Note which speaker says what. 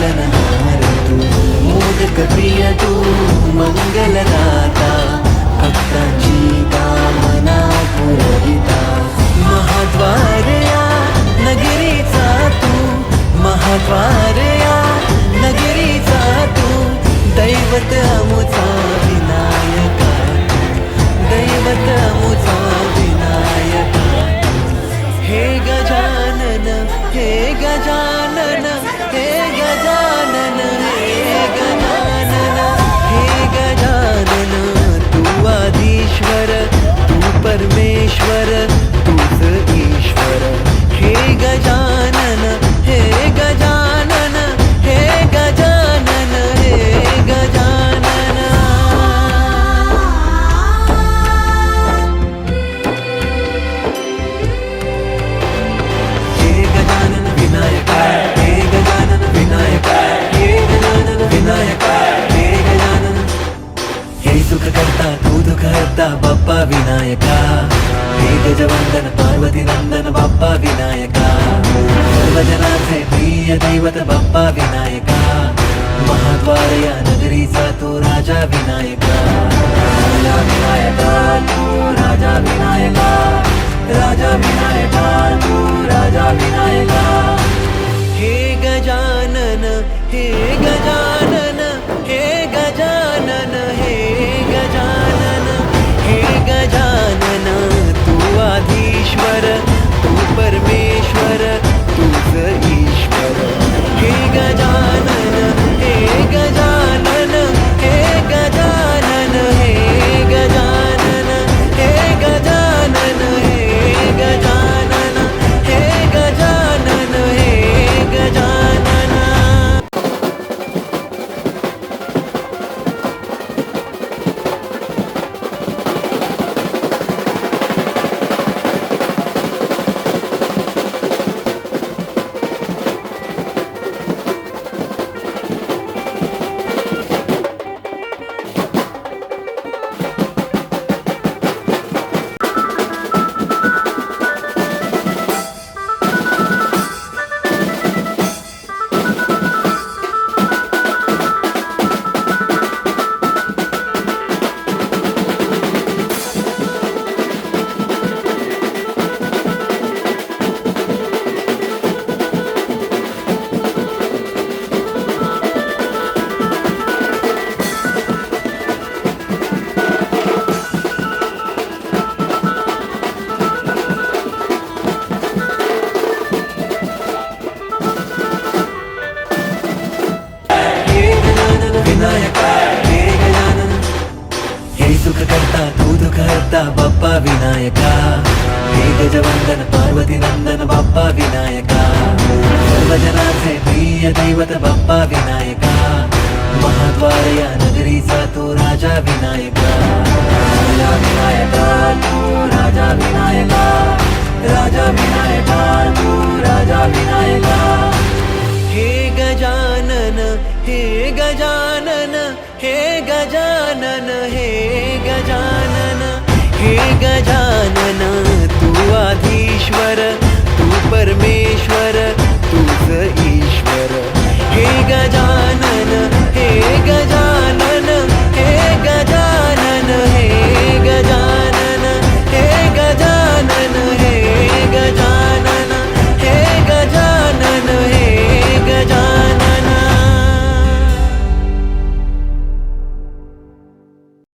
Speaker 1: पालनहार तू, मोदक प्रिय तू, मंगलदाता, भक्तांची कामना पुरविता. महाद्वार या नगरीचा तू, महाद्वार या नगरीचा तू, दैवत अमुचा विनायका, दैवत अमुचा विनायका. हे गजानन, हे गजानन, हे गजानन, हे गजानन, हे गजानन. तू आधीश्वर, तू परमेश्वर, तूच ईश्वर. हे गजानन, हे गजानन, हे गजानन, हे गजानन. हे गजानन विनायका, हे गजानन विनायका, हे गजानन विनायका, हे गजानन. हे सुख करता तू दुःख हरता बाप्पा विनायका. हे गजवंदन पार्वती नंदन बाप्पा विनायका. सर्वजनांचे प्रिय दैवत बाप्पा विनायका. महाद्वार या नगरीचा तू राजा विनायका. राजा विनायका तू राजा विनायका, राजा विनायका तू राजा विनायका. हे गजानन, हे गजानन, हे गजानन, हे गजानन, हे गजानन. तू आधीश्वर, तू परमेश्वर, तूच ईश्वर. हे गजानन, हे गजानन, हे गजानन, हे गजानन, हे गजानन, हे गजानन, हे गजानन, हे गजानन. विनायका, हे गजानन. हे सुख करता तू दुःख हरता बाप्पा विनायका. हे गजवंदन पार्वती नंदन बाप्पा विनायका. सर्वजनांचे प्रिय दैवत बाप्पा विनायका. महाद्वार या नगरीचा तू राजा विनायका. राजा विनायका तू राजा विनायका, राजा विनायका तू राजा विनायका. हे गजानन, हे गजानन, हे गजानन, हे गजानन, हे गजानन. तू आधीश्वर, तू परमेश्वर, तूच ईश्वर. हे गजानन,